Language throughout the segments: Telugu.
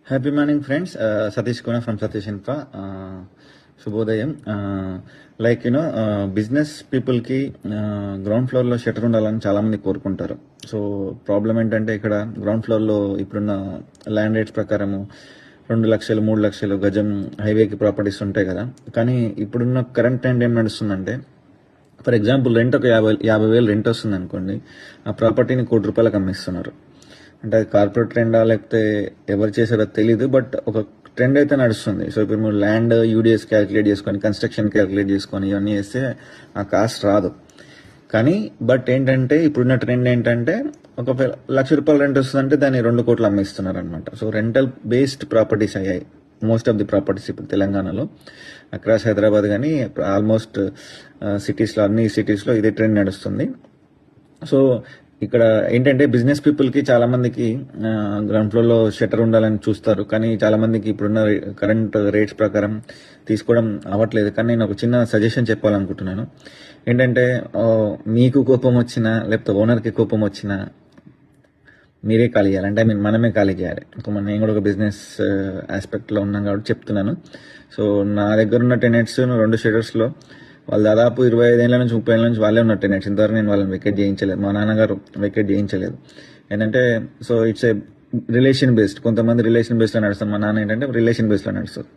Happy morning friends. Satish Kona from Satish infra. శుభోదయం. లైక్ యూనో బిజినెస్ పీపుల్కి గ్రౌండ్ ఫ్లోర్లో షట్టర్ ఉండాలని చాలామంది కోరుకుంటారు. సో ప్రాబ్లం ఏంటంటే ఇక్కడ గ్రౌండ్ ఫ్లోర్లో ఇప్పుడున్న ల్యాండ్ రేట్స్ ప్రకారము 2 లక్షలు 3 లక్షలు గజం హైవేకి ప్రాపర్టీస్ ఉంటాయి కదా. కానీ ఇప్పుడున్న కరెంట్ ట్రెండ్ ఏం నడుస్తుందంటే, ఫర్ ఎగ్జాంపుల్ రెంట్ ఒక 50,000 రెంట్ వస్తుంది అనుకోండి, ఆ ప్రాపర్టీని ₹1,00,00,000 అమ్మిస్తున్నారు. అంటే అది కార్పొరేట్ ట్రెండా లేకపోతే ఎవరు చేశారో తెలీదు, బట్ ఒక ట్రెండ్ అయితే నడుస్తుంది. సో ఇప్పుడు మీరు ల్యాండ్ యూడిఎస్ క్యాలిక్యులేట్ చేసుకొని, కన్స్ట్రక్షన్ క్యాలిక్యులేట్ చేసుకొని ఇవన్నీ వేస్తే ఆ కాస్ట్ రాదు. కానీ బట్ ఏంటంటే ఇప్పుడున్న ట్రెండ్ ఏంటంటే, ఒక ₹1,00,000 రెంట్ వస్తుందంటే దాన్ని 2 కోట్లు అమ్మిస్తున్నారు అనమాట. సో రెంటల్ బేస్డ్ ప్రాపర్టీస్ అయ్యాయి మోస్ట్ ఆఫ్ ది ప్రాపర్టీస్ ఇప్పుడు తెలంగాణలో, అక్రాస్ హైదరాబాద్ కానీ ఆల్మోస్ట్ సిటీస్లో, అన్ని సిటీస్లో ఇదే ట్రెండ్ నడుస్తుంది. సో ఇక్కడ ఏంటంటే బిజినెస్ పీపుల్కి చాలా మందికి గ్రౌండ్ ఫ్లోర్లో షట్టర్ ఉండాలని చూస్తారు, కానీ చాలా మందికి ఇప్పుడున్న కరెంట్ రేట్స్ ప్రకారం తీసుకోవడం అవ్వట్లేదు. కానీ నేను ఒక చిన్న సజెషన్ చెప్పాలనుకుంటున్నాను. ఏంటంటే మీకు కోపం వచ్చినా లేకపోతే ఓనర్కి కోపం వచ్చినా మీరే ఖాళీ చేయాలి. అంటే మనమే ఖాళీ చేయాలి. నేను కూడా ఒక బిజినెస్ ఆస్పెక్ట్లో ఉన్నాను కాబట్టి చెప్తున్నాను. సో నా దగ్గర ఉన్న టెనెంట్స్ 2 షటర్స్లో వాళ్ళు దాదాపు 25 ఏళ్ళ నుంచి 30 ఏళ్ళ నుంచి వాళ్ళే ఉన్న టెనెంట్స్. ఇంతవరకు నేను వాళ్ళని వెకేట్ చేయించలేదు, మా నాన్నగారు వెకేట్ చేయించలేదు. ఏంటంటే so it's a relation based. కొంతమంది రిలేషన్ బేస్డ్లో నడుస్తారు, మా నాన్న ఏంటంటే రిలేషన్ బేస్డ్లో నడుస్తారు.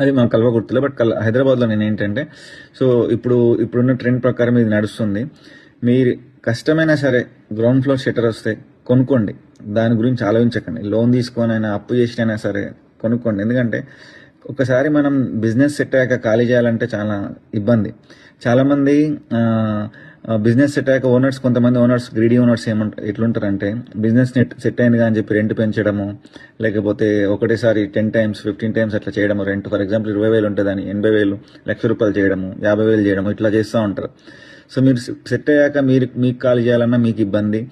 అది మాకు కల్వకుర్తిలో. బట్ హైదరాబాద్లో నేను ఏంటంటే, సో ఇప్పుడున్న ట్రెండ్ ప్రకారం ఇది నడుస్తుంది. మీరు కష్టమైనా సరే గ్రౌండ్ ఫ్లోర్ షట్టర్ వస్తే కొనుక్కోండి, దాని గురించి ఆలోచించకండి. లోన్ తీసుకొని అయినా అప్పు చేసినైనా సరే కొనుక్కోండి. ఎందుకంటే ఒకసారి మనం బిజినెస్ సెట్ అయ్యాక ఖాళీ చేయాలంటే చాలా ఇబ్బంది. చాలామంది బిజినెస్ సెట్ అయ్యాక కొంతమంది ఓనర్స్, గ్రీడీ ఓనర్స్ ఎట్లుంటారంటే, బిజినెస్ సెట్ అయింది అని చెప్పి రెంట్ పెంచడము, లేకపోతే ఒకటేసారి 10 times 15 times అట్లా చేయడము. రెంట్ ఫర్ ఎగ్జాంపుల్ 20,000 ఉంటుంది అని 80,000 ₹1,00,000 చేయడము, 50,000 చేయడము, ఇట్లా చేస్తూ ఉంటారు. సో మీరు సెట్ అయ్యాక మీకు ఖాళీ చేయాలన్నా మీకు ఇబ్బంది,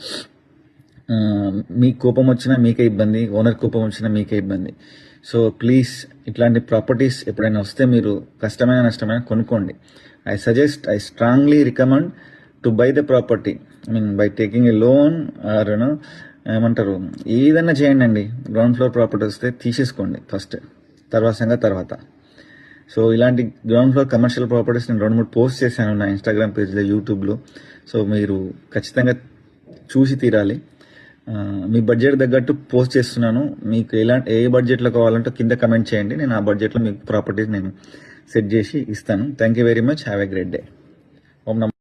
మీకు కోపం వచ్చినా మీకే ఇబ్బంది, ఓనర్ కోపం వచ్చినా మీకే ఇబ్బంది. సో ప్లీజ్ ఇట్లాంటి ప్రాపర్టీస్ ఎప్పుడైనా వస్తే మీరు కష్టమైన నష్టమైన కొనుక్కోండి. I strongly recommend to buy the property. By taking a loan or ఏమంటారు, ఏదైనా చేయండి అండి. గ్రౌండ్ ఫ్లోర్ ప్రాపర్టీ వస్తే తీసేసుకోండి ఫస్ట్, తర్వాత. సో ఇలాంటి గ్రౌండ్ ఫ్లోర్ కమర్షియల్ ప్రాపర్టీస్ నేను 2-3 పోస్ట్ చేశాను నా ఇన్స్టాగ్రామ్ పేజ్లో, యూట్యూబ్లో. సో మీరు ఖచ్చితంగా చూసి తీరాలి. మీ బడ్జెట్ తగ్గట్టు పోస్ట్ చేస్తున్నాను. మీకు ఏ బడ్జెట్లో కావాలంటే కింద కమెంట్ చేయండి, నేను ఆ బడ్జెట్లో మీకు ప్రాపర్టీస్ నేను సెట్ చేసి ఇస్తాను. Thank you very much. Have a great day. ఓం నమో